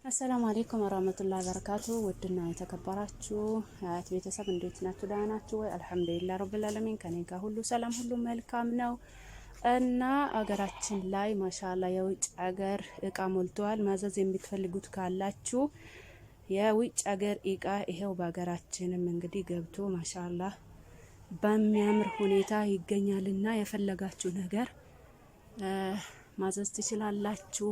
السلام عليكم ورحمة الله وبركاته. ودنا የተከበራችሁ አያት ቤተሰብ እንዴት ናችሁ? ደህና ናችሁ ወይ? አልሐምዱሊላህ ረብል ዓለሚን ከኔ ጋር ሁሉ ሰላም ሁሉ መልካም ነው። እና አገራችን ላይ ማሻአላ የውጭ ሀገር እቃ ሞልቷል። ማዘዝ የምትፈልጉት ካላችሁ የውጭ ሀገር እቃ ይሄው በሀገራችንም እንግዲህ ገብቶ ማሻአላ በሚያምር ሁኔታ ይገኛልና የፈለጋችሁ ነገር ማዘዝ ትችላላችሁ።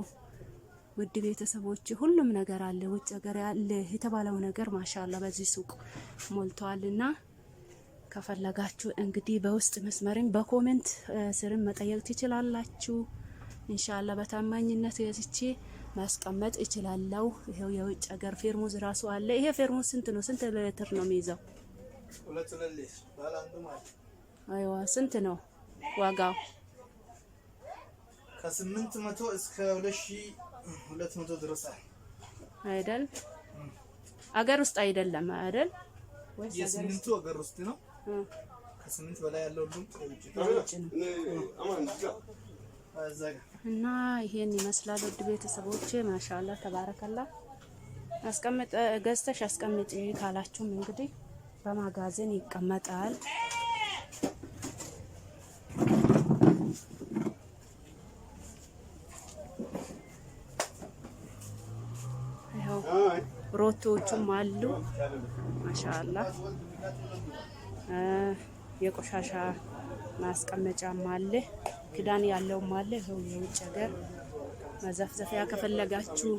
ውድ ቤተሰቦች ሁሉም ነገር አለ፣ ውጭ ሀገር ያለ የተባለው ነገር ማሻአላ በዚህ ሱቅ ሞልቷልና ከፈለጋችሁ እንግዲህ በውስጥ መስመርን በኮሜንት ስርም መጠየቅ ትችላላችሁ። ኢንሻአላ በታማኝነት ገዝቼ ማስቀመጥ እችላለሁ። ይሄው የውጭ ሀገር ፌርሙዝ ራሱ አለ። ይሄ ፌርሙዝ ስንት ነው? ስንት ሊትር ነው የሚይዘው? 2 ሊትር ባላንዱ ማለት አይዋ ስንት ነው ዋጋው? ከ800 እስከ 2200 ድረስ አይደል? አገር ውስጥ አይደለም አይደል? ወይስ የስምንቱ አገር ውስጥ ነው? ከ8 በላይ ያለው ሁሉ ውጭ ነው። እና ይሄን ይመስላል ውድ ቤተሰቦቼ ማሻአላ ተባረከላ። አስቀምጥ ገዝተሽ አስቀምጪ ካላችሁም እንግዲህ በማጋዘን ይቀመጣል። ሮቶዎቹም አሉ ማሻአላ። የቆሻሻ ማስቀመጫም አለ፣ ክዳን ያለውም አለ። ይሄው የውጭ ሀገር መዘፍዘፊያ ከፈለጋችሁ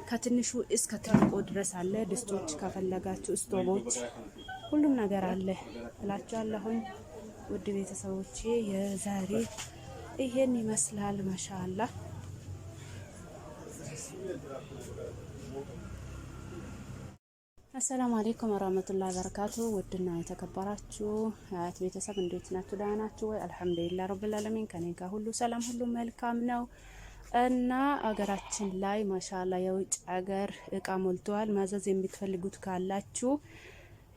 ከትንሹ እስከ ትልቁ ድረስ አለ። ድስቶች ከፈለጋችሁ ስቶቦች፣ ሁሉም ነገር አለ እላችኋለሁኝ ውድ ቤተሰቦቼ። የዛሬ ይሄን ይመስላል ማሻአላ። السلام عليكم ورحمة الله وبركاته. ودنا የተከበራችሁ አያት ቤተሰብ እንዴት ናችሁ? ደህና ናችሁ ወይ? አልሐምዱሊላህ ረብል ዓለሚን ከኔ ጋር ሁሉ ሰላም ሁሉ መልካም ነው። እና አገራችን ላይ ማሻአላ የውጭ ሀገር እቃ ሞልቷል። ማዘዝ የምትፈልጉት ካላችሁ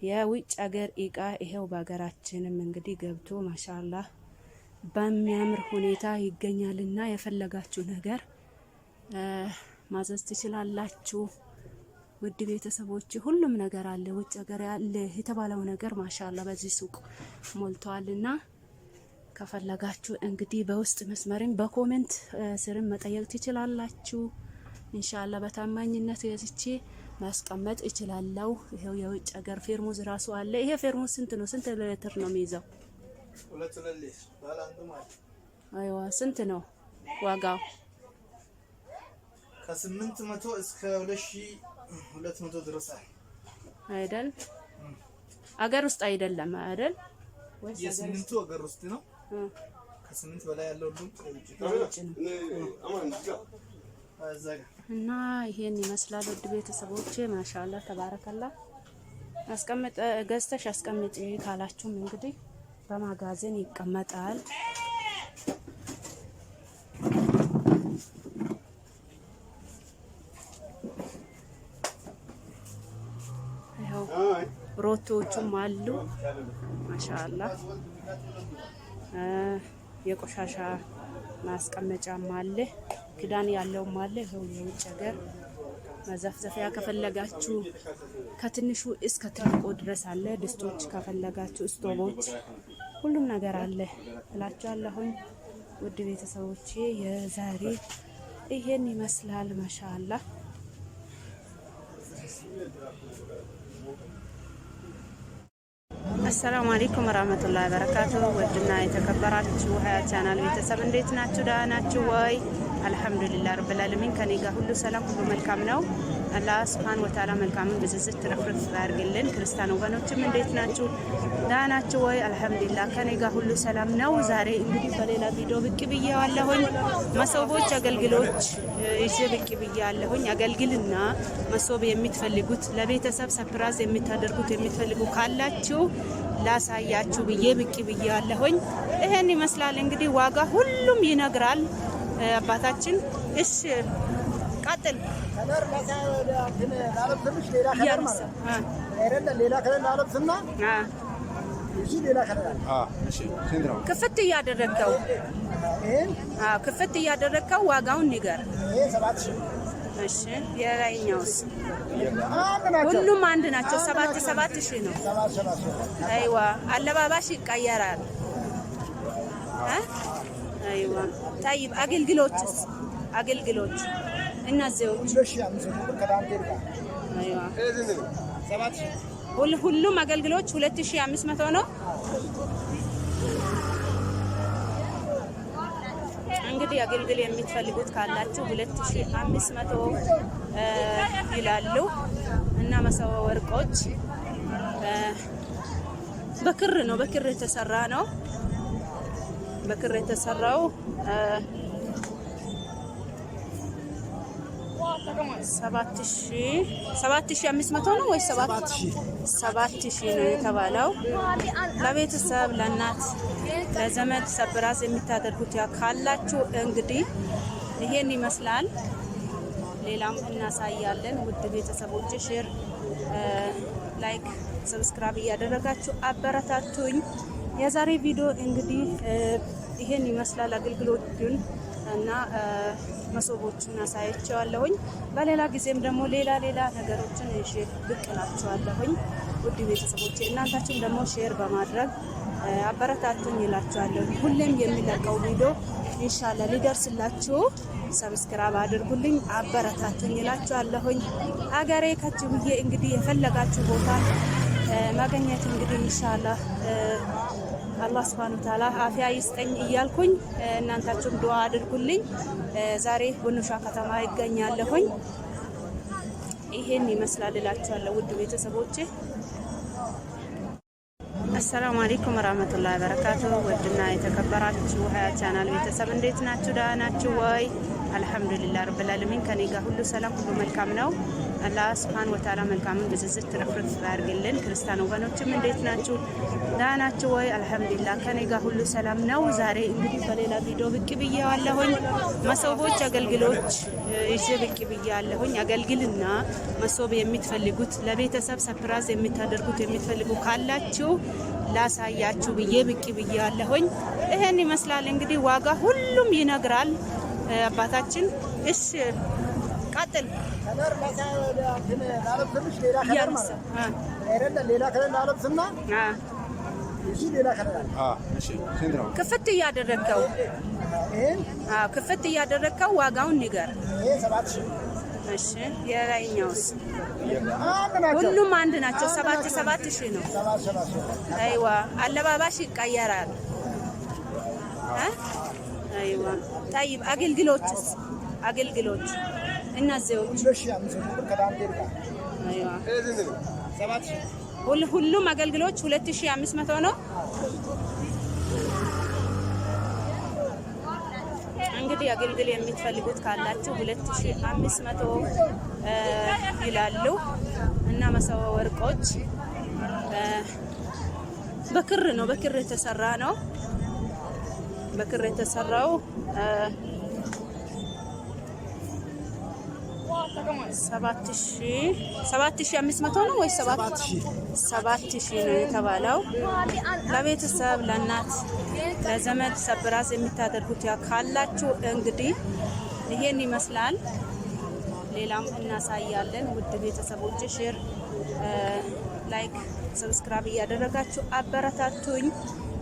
የውጭ ሀገር እቃ ይሄው በሀገራችንም እንግዲህ ገብቶ ማሻአላ በሚያምር ሁኔታ ይገኛልና የፈለጋችሁ ነገር ማዘዝ ትችላላችሁ። ውድ ቤተሰቦች ሁሉም ነገር አለ፣ ውጭ ሀገር ያለ የተባለው ነገር ማሻአላ በዚህ ሱቅ ሞልቷልና ከፈለጋችሁ እንግዲህ በውስጥ መስመርን በኮሜንት ስርም መጠየቅ ትችላላችሁ። ኢንሻአላ በታማኝነት ገዝቼ ማስቀመጥ እችላለሁ። ይሄው የውጭ ሀገር ፌርሙዝ ራሱ አለ። ይሄ ፌርሙዝ ስንት ነው? ስንት ሊትር ነው የሚይዘው? 2 ሊትር ባላንዱ ማለት አይዋ ስንት ነው ዋጋው? ከ800 እስከ 2200 ድረስ አይደል? አገር ውስጥ አይደለም አይደል? ወይስ የስምንቱ አገር ውስጥ ነው? ከ8 በላይ ያለው ሁሉ ውጭ ነው። እና ይሄን ይመስላል ውድ ቤተሰቦቼ ማሻአላ ተባረከላ። አስቀምጥ ገዝተሽ አስቀምጪ ካላችሁም እንግዲህ በማጋዘን ይቀመጣል። ሮቶዎቹም አሉ ማሻአላ። የቆሻሻ ማስቀመጫም አለ፣ ክዳን ያለውም አለ። ይሄው የውጭ ሀገር መዘፍዘፊያ ከፈለጋችሁ ከትንሹ እስከ ትልቁ ድረስ አለ። ድስቶች ከፈለጋችሁ ስቶቦች፣ ሁሉም ነገር አለ እላችኋለሁኝ ውድ ቤተሰቦቼ። የዛሬ ይሄን ይመስላል ማሻአላ። السلام عليكم ورحمة الله وبركاته. ودنا የተከበራችሁ ሀያት ቻናል ቤተሰብ እንዴት ናችሁ? ደህና ናችሁ ወይ? አልሐምዱሊላህ ረብል ዓለሚን ከኔ ጋር ሁሉ ሰላም ሁሉ መልካም ነው። አላህ ሱብሃነሁ ወተዓላ መልካሙን ብዝዝት ትረፍርፍ ያድርግልን። ክርስቲያን ወገኖችም እንዴት ናችሁ? ደህና ናችሁ ወይ? አልሐምዱሊላህ ከኔ ጋር ሁሉ ሰላም ነው። ዛሬ እንግዲህ በሌላ ቪዲዮ ብቅ ብያለሁኝ። መሶቦች አገልግሎች ይዤ ብቅ ብያለሁኝ። አገልግልና መሶብ የምትፈልጉት ለቤተሰብ ሰፕራይዝ የምታደርጉት የምትፈልጉ ካላችሁ ላሳያችሁ ብዬ ብቅ ብያለሁኝ። ይሄን ይመስላል እንግዲህ ዋጋ ሁሉም ይነግራል አባታችን። እሺ ቀጥል ከለር ላለብስሽ ሌላ ከለር ማለት አይደለ? ሌላ ከለር ላለብስና እሺ ሌላ ከለር እሺ ሲንድራው ክፍት እያደረግከው ክፍት እያደረግከው ዋጋውን ንገር። ይሄ 7000 እሺ የላይኛውስ ሁሉም አንድ ናቸው። 7,000 ነው። አይዋ አለባባሽ ይቀየራል። አይዋ طيب አገልግሎችስ አገልግሎች እነዚህዎች አይዋ ሁሉም አገልግሎች 2,500 ነው። እንግዲህ አገልግል የምትፈልጉት ካላችሁ 2,500 ይላሉ። እና መሰው ወርቆች በክር ነው፣ በክር የተሰራ ነው። በክር የተሰራው 7,500 ነው ወይ 7,000 ነው የተባለው። ለቤተሰብ ለእናት ለዘመድ ሰብራዝ የምታደርጉት ያ ካላችሁ እንግዲህ ይሄን ይመስላል። ሌላም እናሳያለን። ውድ ቤተሰቦች ሼር፣ ላይክ፣ ሰብስክራይብ እያደረጋችሁ አበረታቱኝ። የዛሬ ቪዲዮ እንግዲህ ይሄን ይመስላል። አገልግሎቱን እና መሶቦችን አሳያቸዋለሁኝ። በሌላ ጊዜም ደግሞ ሌላ ነገሮችን ሼር ብቅ እላችኋለሁኝ። ውድ ቤተሰቦቼ እናንታችን ደግሞ ሼር በማድረግ አበረታቱኝ ይላችኋለሁ። ሁሌም የሚለቀው ቪዲዮ ኢንሻአላህ ሊደርስላችሁ ሰብስክራይብ አድርጉልኝ፣ አበረታቱኝ ይላችኋለሁኝ። ሀገሬ ከጅብዬ እንግዲህ የፈለጋችሁ ቦታ ማግኘት እንግዲህ ኢንሻአላህ አላህ Subhanahu Wa Ta'ala አፊያ ይስጠኝ እያልኩኝ እናንታችሁም ዱአ አድርጉልኝ። ዛሬ ቡኑሻ ከተማ ይገኛለሁኝ። ይሄን ይመስላል እላችኋለሁ ውድ ቤተሰቦቼ። አሰላሙ አለይኩም ወራህመቱላሂ ወበረካቱሁ። ውድና የተከበራችሁ ሀያ ቻናል ቤተሰብ እንዴት ናችሁ? ደህና ናችሁ ወይ? አልሐምዱሊላህ ረብል ዓለሚን ከኔ ጋር ሁሉ ሰላም፣ ሁሉ መልካም ነው። አላህ Subhanahu Wa Ta'ala መልካምን ብዝዝት ትረፍርፍ ያድርግልን። ክርስቲያን ወገኖችም እንዴት ናችሁ? ደህና ናችሁ ወይ? አልሐምዱሊላህ ከኔ ጋር ሁሉ ሰላም ነው። ዛሬ እንግዲህ በሌላ ቪዲዮ ብቅ ብያለሁኝ። መሶቦች አገልግሎች ይዤ ብቅ ብያለሁኝ። አገልግልና መሶብ የምትፈልጉት ለቤተሰብ ሰፕራይዝ የምታደርጉት የምትፈልጉ ካላችሁ ላሳያችሁ ብዬ ብቅ ብያለሁኝ። ይሄን ይመስላል እንግዲህ ዋጋ ሁሉም ይነግራል አባታችን። እሺ ቀጥል ክፍት እያደረግከው ክፍት እያደረግከው ዋጋውን ንገር። እሺ የላይኛውስ ሁሉም አንድ ናቸው። 7,000 ነው። አይዋ አለባባሽ ይቀየራል። አይዋ طيب አገልግሎችስ አገልግሎች እነዚህዎች አይዋ ሁሉም አገልግሎች 2,500 ነው። እንግዲህ አገልግል የምትፈልጉት ካላችሁ 2,500 ይላሉ። እና መሰው ወርቆች በክር ነው፣ በክር የተሰራ ነው። በክር የተሰራው 7,500 ነው ወይ 7,000 ነው የተባለው። ለቤተሰብ ለእናት ለዘመድ ሰብራዝ የምታደርጉት ያ ካላችሁ እንግዲህ ይሄን ይመስላል። ሌላም እናሳያለን። ውድ ቤተሰቦች ሼር፣ ላይክ፣ ሰብስክራይብ እያደረጋችሁ አበረታቱኝ።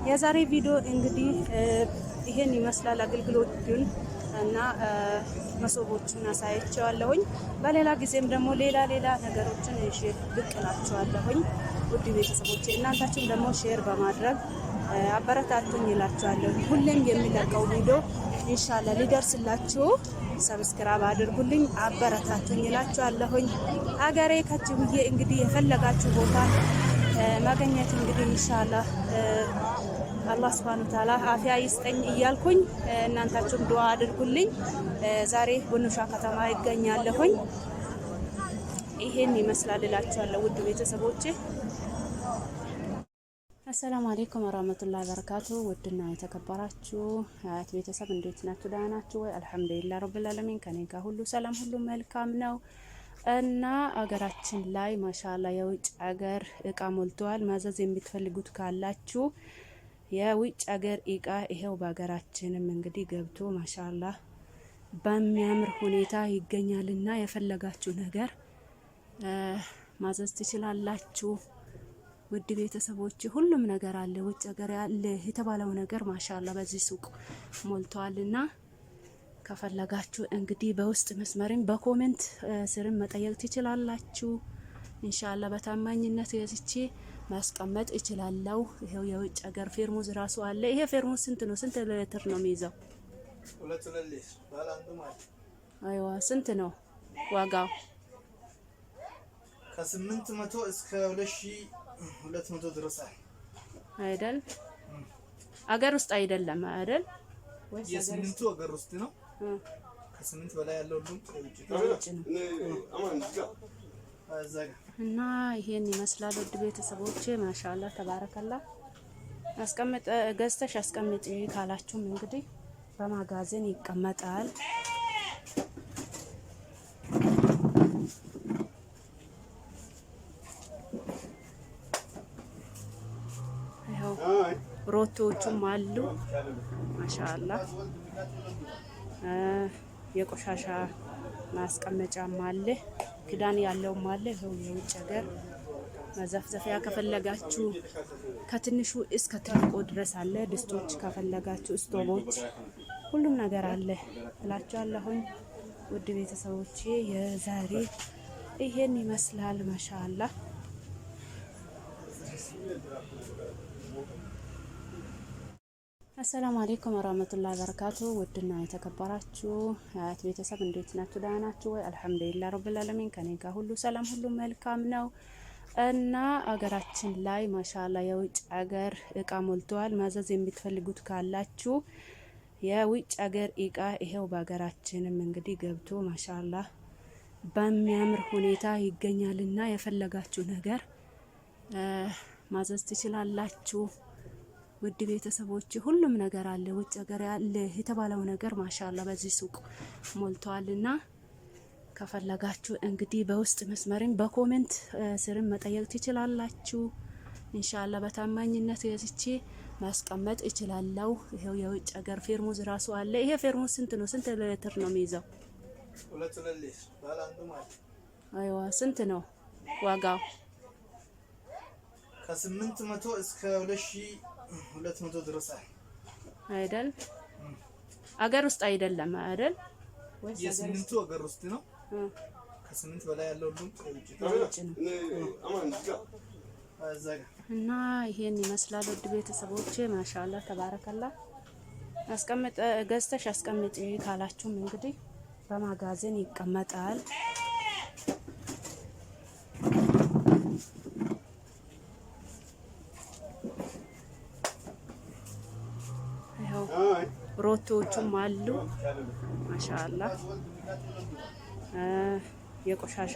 የዛሬ ቪዲዮ እንግዲህ ይሄን ይመስላል። አገልግሎቱን እና መሶቦችን አሳያቸዋለሁኝ። በሌላ ጊዜም ደግሞ ሌላ ነገሮችን ሼር ብቅ እላችኋለሁኝ። ውድ ቤተሰቦቼ እናንታችን ደግሞ ሼር በማድረግ አበረታቱኝ ይላችኋለሁ። ሁሌም የሚለቀው ቪዲዮ ኢንሻአላህ ሊደርስላችሁ ሰብስክራይብ አድርጉልኝ፣ አበረታቱኝ ይላችኋለሁኝ። ሀገሬ ከጅብዬ እንግዲህ የፈለጋችሁ ቦታ ማግኘት እንግዲህ ኢንሻአላህ አላህ Subhanahu Wa Ta'ala አፊያ ይስጠኝ እያልኩኝ እናንታችሁም ዱአ አድርጉልኝ። ዛሬ ቡኑሻ ከተማ ይገኛለሁኝ። ይሄን ይመስላል እላችኋለሁ ውድ ቤተሰቦቼ። አሰላሙ አለይኩም ወራህመቱላሂ ወበረካቱሁ። ውድና የተከበራችሁ አያት ቤተሰብ እንዴት ናችሁ? ደህና ናችሁ ወይ? አልሐምዱሊላህ ረብል ዓለሚን ከኔ ጋር ሁሉ ሰላም፣ ሁሉ መልካም ነው። እና አገራችን ላይ ማሻአላ የውጭ ሀገር እቃ ሞልቷል። ማዘዝ የምትፈልጉት ካላችሁ የውጭ ሀገር እቃ ይሄው በሀገራችንም እንግዲህ ገብቶ ማሻአላ በሚያምር ሁኔታ ይገኛልና የፈለጋችሁ ነገር ማዘዝ ትችላላችሁ። ውድ ቤተሰቦች ሁሉም ነገር አለ፣ ውጭ ሀገር ያለ የተባለው ነገር ማሻአላ በዚህ ሱቅ ሞልቷልና ከፈለጋችሁ እንግዲህ በውስጥ መስመርን በኮሜንት ስርም መጠየቅ ትችላላችሁ። ኢንሻአላ በታማኝነት ገዝቼ ማስቀመጥ እችላለሁ። ይሄው የውጭ ሀገር ፌርሙዝ ራሱ አለ። ይሄ ፌርሙዝ ስንት ነው? ስንት ሊትር ነው የሚይዘው? አይዋ ስንት ነው ዋጋው? ከ800 እስከ 2200 ድረስ አይደል? አገር ውስጥ አይደለም አይደል? የስምንቱ አገር ውስጥ ነው። ከ8 በላይ ያለው ሁሉም ውጭ ነው። እና ይሄን ይመስላል ውድ ቤተሰቦቼ ማሻአላ ተባረከላ። አስቀምጥ ገዝተሽ አስቀምጪ ካላችሁም እንግዲህ በማጋዘን ይቀመጣል። ይሄው ሮቶዎቹም አሉ ማሻአላ። የቆሻሻ ማስቀመጫም አለ፣ ክዳን ያለውም አለ። ይሄው የውጭ ሀገር መዘፍዘፊያ ከፈለጋችሁ ከትንሹ እስከ ትልቁ ድረስ አለ። ድስቶች ከፈለጋችሁ ስቶቦች፣ ሁሉም ነገር አለ እላችኋለሁኝ ውድ ቤተሰቦቼ። የዛሬ ይሄን ይመስላል ማሻአላ። አሰላሙ አለይኩም ወራህመቱላሂ ወበረካቱ። ውድና የተከበራችሁ አያት ቤተሰብ እንዴት ናችሁ? ደህና ናችሁ ወይ? አልሐምዱሊላህ ረብል ዓለሚን ከኔ ጋር ሁሉ ሰላም ሁሉ መልካም ነው። እና አገራችን ላይ ማሻአላ የውጭ ሀገር እቃ ሞልቷል። ማዘዝ የምትፈልጉት ካላችሁ የውጭ ሀገር እቃ ይሄው በሀገራችንም እንግዲህ ገብቶ ማሻአላ በሚያምር ሁኔታ ይገኛልና የፈለጋችሁ ነገር ማዘዝ ትችላላችሁ። ውድ ቤተሰቦች ሁሉም ነገር አለ፣ ውጭ ሀገር ያለ የተባለው ነገር ማሻአላ በዚህ ሱቅ ሞልቷልና ከፈለጋችሁ እንግዲህ በውስጥ መስመርን በኮሜንት ስርም መጠየቅ ትችላላችሁ። ኢንሻአላ በታማኝነት ገዝቼ ማስቀመጥ እችላለሁ። ይሄው የውጭ ሀገር ፌርሙዝ ራሱ አለ። ይሄ ፌርሙዝ ስንት ነው? ስንት ሊትር ነው የሚይዘው? አይዋ ስንት ነው ዋጋው? ከ800 እስከ 2200 ድረስ አይደል? አገር ውስጥ አይደለም አይደል? የስምንቱ አገር ውስጥ ነው። ከ8 በላይ ያለው ሁሉም ውጭ ነው። እና ይሄን ይመስላል ውድ ቤተሰቦቼ ማሻአላ ተባረከላ። አስቀምጥ ገዝተሽ አስቀምጪ ካላችሁም እንግዲህ በማጋዘን ይቀመጣል። ይሄው ሮቶዎቹም አሉ ማሻአላ። የቆሻሻ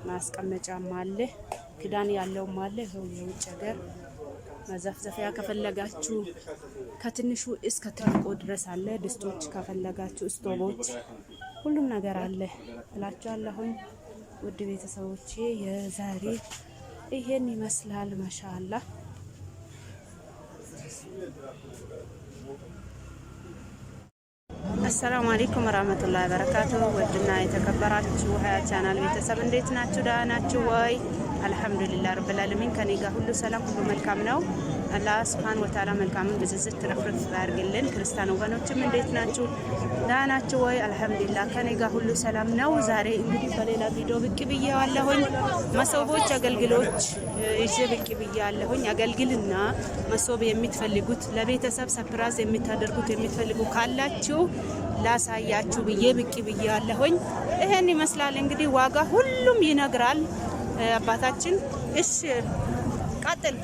ማስቀመጫም አለ፣ ክዳን ያለውም አለ። ይሄው የውጭ ሀገር መዘፍዘፊያ ከፈለጋችሁ ከትንሹ እስከ ትልቁ ድረስ አለ። ድስቶች ከፈለጋችሁ ስቶቦች፣ ሁሉም ነገር አለ እላችኋለሁኝ ውድ ቤተሰቦቼ። የዛሬ ይሄን ይመስላል ማሻአላ። አሰላሙ አለይኩም ወራህመቱላሂ ወበረካቱ። ውድና የተከበራችሁ ሀያት ቻናል ቤተሰብ እንዴት ናችሁ? ደህና ናችሁ ወይ? አልሐምዱሊላህ ረብል ዓለሚን ከኔ ጋር ሁሉ ሰላም ሁሉ መልካም ነው። አላህ ሱብሃነሁ ወተዓላ መልካሙን ብዝዝት ትረፍርፍ ያድርግልን። ክርስቲያን ወገኖችም እንዴት ናችሁ? ደህና ናችሁ ወይ? አልሐምዱሊላህ ከኔ ጋር ሁሉ ሰላም ነው። ዛሬ እንግዲህ በሌላ ቪዲዮ ብቅ ብያለሁኝ። መሶቦች አገልግሎች ይዤ ብቅ ብያለሁኝ። አገልግልና መሶብ የምትፈልጉት ለቤተሰብ ሰፕራይዝ የምታደርጉት የምትፈልጉ ካላችሁ ላሳያችሁ ብዬ ብቅ ብያለሁኝ። ይሄን ይመስላል እንግዲህ ዋጋ ሁሉም ይነግራል አባታችን። እሺ ቀጥል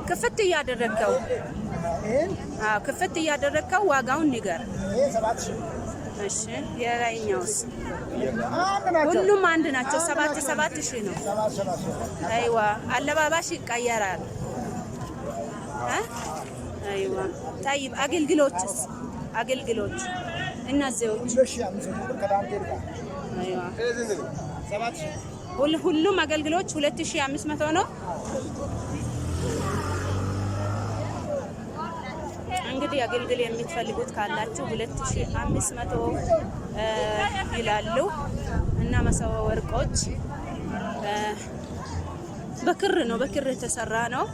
ክፍት እያደረግከው ክፍት እያደረግከው ዋጋውን ንገር። እሺ የላይኛውስ? ሁሉም አንድ ናቸው። 7,000 ነው። አይዋ አለባባሽ ይቀየራል። አይዋ طيب አገልግሎችስ? አገልግሎች እነዚህዎች አይዋ ሁሉም አገልግሎች 2500 ነው። እንግዲህ አገልግል የምትፈልጉት ካላችሁ 2500 ይላሉ እና መሰወ ወርቆች በክር ነው፣ በክር የተሰራ ነው።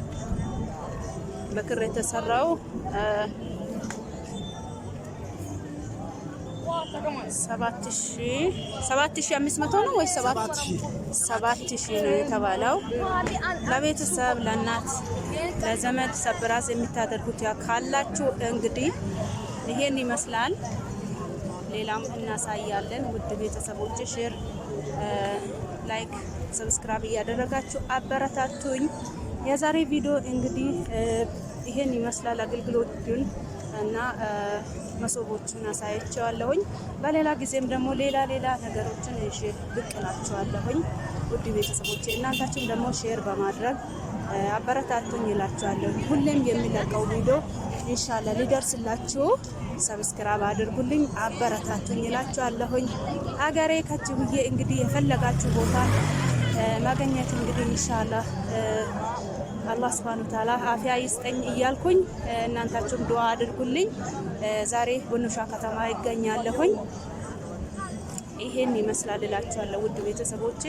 በክር የተሰራው 7500 ነው ወይ 7000 ነው የተባለው። ለቤተሰብ ለእናት ለዘመድ ሰብራዝ የምታደርጉት ያ ካላችሁ እንግዲህ ይሄን ይመስላል። ሌላም እናሳያለን። ውድ ቤተሰቦች ሼር፣ ላይክ፣ ሰብስክራይብ እያደረጋችሁ አበረታቱኝ። የዛሬ ቪዲዮ እንግዲህ ይሄን ይመስላል። አገልግሎቱን እና መሶቦቹን አሳያቸዋለሁኝ። በሌላ ጊዜም ደግሞ ሌላ ነገሮችን እሺ ብቅ እላችኋለሁኝ። ውድ ቤተሰቦቼ እናንታችሁም ደግሞ ሼር በማድረግ አበረታቱኝ እላችኋለሁ። ሁሌም የሚለቀው ቪዲዮ ኢንሻአላህ ሊደርስላችሁ ሰብስክራይብ አድርጉልኝ፣ አበረታቱኝ እላችኋለሁኝ። አገሬ ከጅብዬ እንግዲህ የፈለጋችሁ ቦታ ማግኘት እንግዲህ ኢንሻአላህ አላህ Subhanahu Wa Ta'ala አፊያ ይስጠኝ እያልኩኝ እናንታችሁም ዱአ አድርጉልኝ። ዛሬ ቡኑሻ ከተማ ይገኛለሁኝ። ይሄን ይመስላል እላችኋለሁ ውድ ቤተሰቦቼ።